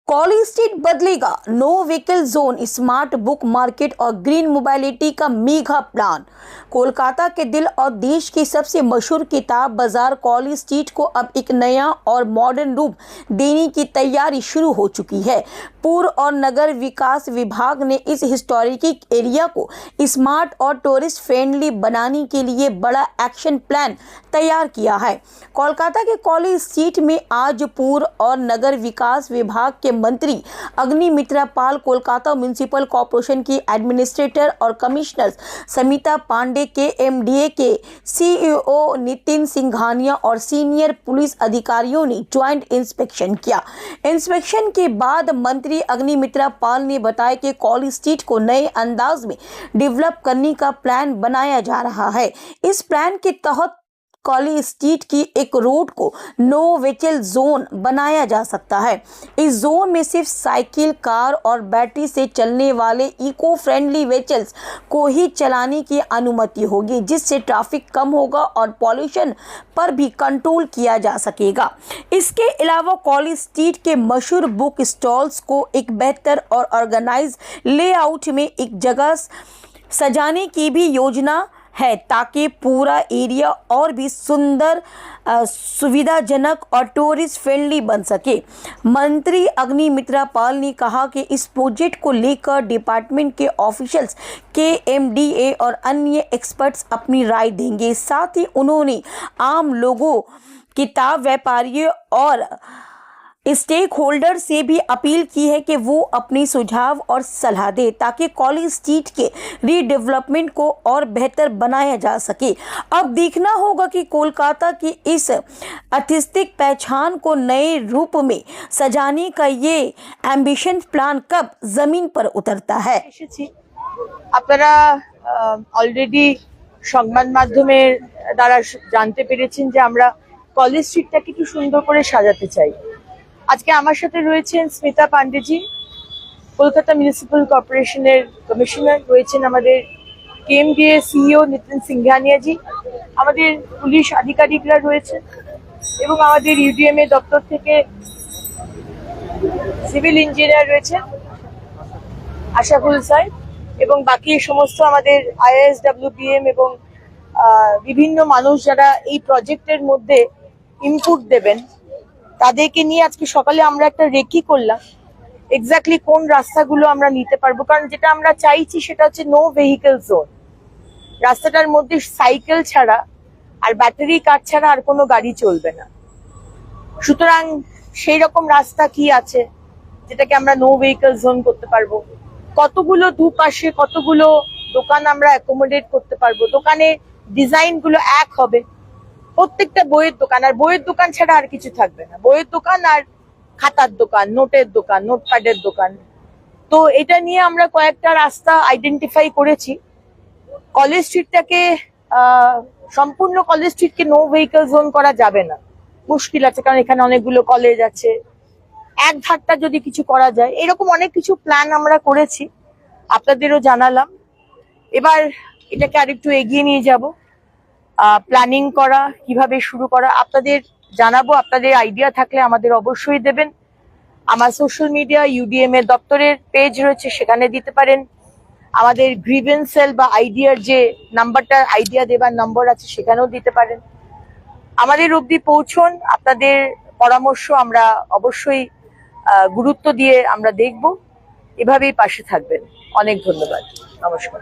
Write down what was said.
कॉली street बदलेगा, no vehicle zone, smart book market और green mobility का मेगा प्लान। कोलकाता के दिल और देश की सबसे मशहूर किताब बाजार कॉली स्ट्रीट को अब एक नया और मॉडर्न रूप देने की तैयारी शुरू हो चुकी है। पूर्व और नगर विकास विभाग ने इस हिस्टोरिक एरिया को स्मार्ट और टूरिस्ट फ्रेंडली बनाने के लिए बड़ा एक्शन प्लान तैयार किया है। कोलकाता के कॉली स्ट्रीट में आज पूर्व और नगर विकास विभाग के मंत्री अग्निमित्रा पाल, कोलकाता म्युनिसिपल कॉर्पोरेशन की एडमिनिस्ट्रेटर और कमिश्नर समिता पांडे के एमडीए के सीईओ नितिन सिंघानिया और सीनियर पुलिस अधिकारियों ने ज्वाइंट इंस्पेक्शन किया। इंस्पेक्शन के बाद मंत्री अग्निमित्रा पाल ने बताया कि कॉली स्ट्रीट को नए अंदाज में डेवलप करने का प्लान बनाया जा रहा है। इस प्लान के तहत कॉली स्ट्रीट की एक रोड को नो व्हीकल जोन बनाया जा सकता है। इस जोन में सिर्फ साइकिल, कार और बैटरी से चलने वाले इको फ्रेंडली व्हीकल्स को ही चलाने की अनुमति होगी, जिससे ट्रैफिक कम होगा और पॉल्यूशन पर भी कंट्रोल किया जा सकेगा। इसके अलावा कॉली स्ट्रीट के मशहूर बुक स्टॉल्स को एक बेहतर और ऑर्गेनाइज लेआउट में एक जगह सजाने की भी योजना है, ताकि पूरा एरिया और भी सुंदर, सुविधाजनक और टूरिस्ट फ्रेंडली बन सके। मंत्री अग्निमित्रा पाल ने कहा कि इस प्रोजेक्ट को लेकर डिपार्टमेंट के ऑफिशियल्स के एमडीए और अन्य एक्सपर्ट्स अपनी राय देंगे। साथ ही उन्होंने आम लोगों, किताब व्यापारियों और स्टेक होल्डर से भी अपील की है कि वो अपनी सुझाव और सलाह दे, ताकि कॉली स्ट्रीट के रीडेवलपमेंट को और बेहतर बनाया जा सके। अब देखना होगा कि कोलकाता की इस आर्टिस्टिक पहचान को नए रूप में सजाने का ये एम्बिशन प्लान कब जमीन पर उतरता है। আপনারা অলরেডি সংবাদ মাধ্যমের দ্বারা জানতে পেরেছেন যে আমরা কলেজ স্ট্রিটটাকে একটু সুন্দর করে সাজাতে চাই। আজকে আমার সাথে রয়েছেন স্মিতা পান্ডেজি, কলকাতা মিউনিসিপ্যাল কর্পোরেশনের কমিশনার, রয়েছেন আমাদের কেএমডিএ সিইও নিতিন সিংঘানিয়াজি, আমাদের পুলিশ আধিকারিকরা রয়েছেন এবং আমাদের ইউডিএমএ দপ্তর থেকে সিভিল ইঞ্জিনিয়ার রয়েছেন আশাফুল সাহেব, এবং বাকি সমস্ত আমাদের আইএসডব্লিউবিএম এবং বিভিন্ন মানুষ যারা এই প্রজেক্টের মধ্যে ইনপুট দেবেন, তাদেরকে নিয়ে আজকে সকালে আমরা একটা রেকি করলাম এক্স্যাক্টলি কোন রাস্তাগুলো আমরা নিতে পারবো। কারণ যেটা আমরা চাইছি সেটা হচ্ছে নো ভেহিকল জোন। রাস্তাটার মধ্যে সাইকেল ছাড়া আর ব্যাটারি কার ছাড়া আর কোনো গাড়ি চলবে না। সুতরাং সেই রকম রাস্তা কি আছে যেটাকে আমরা নো ভেহিকল জোন করতে পারবো, কতগুলো দুপাশে কতগুলো দোকান আমরা অ্যাকোমোডেট করতে পারবো, দোকানের ডিজাইন গুলো এক হবে, প্রত্যেকটা বইয়ের দোকান, আর বইয়ের দোকান ছাড়া আর কিছু থাকবে না, বইয়ের দোকান আর খাতার দোকান, নোটের দোকান, নোটপ্যাডের দোকান। তো এটা নিয়ে আমরা কয়েকটা রাস্তা আইডেন্টিফাই করেছি। কলেজ স্ট্রিটটাকে সম্পূর্ণ কলেজ স্ট্রিটকে নো ভেহিকল জোন করা যাবে না, মুশকিল আছে, কারণ এখানে অনেকগুলো কলেজ আছে। এক ধারটা যদি কিছু করা যায়, এরকম অনেক কিছু প্ল্যান আমরা করেছি, আপনাদেরও জানালাম। এবার এটাকে আরেকটু এগিয়ে নিয়ে যাব, প্ল্যানিং করা, কিভাবে শুরু করা আপনাদের জানাবো। আপনাদের আইডিয়া থাকলে আমাদের অবশ্যই দেবেন। আমার সোশ্যাল মিডিয়া ইউডিএম এর দপ্তরের পেজ রয়েছে, সেখানে দিতে পারেন। আমাদের গ্রিভেন্স সেল বা আইডিয়ার যে নাম্বারটা, আইডিয়া দেবার নম্বর আছে, সেখানেও দিতে পারেন। আমাদের অবধি পৌঁছন, আপনাদের পরামর্শ আমরা অবশ্যই গুরুত্ব দিয়ে আমরা দেখব। এভাবেই পাশে থাকবেন। অনেক ধন্যবাদ, নমস্কার।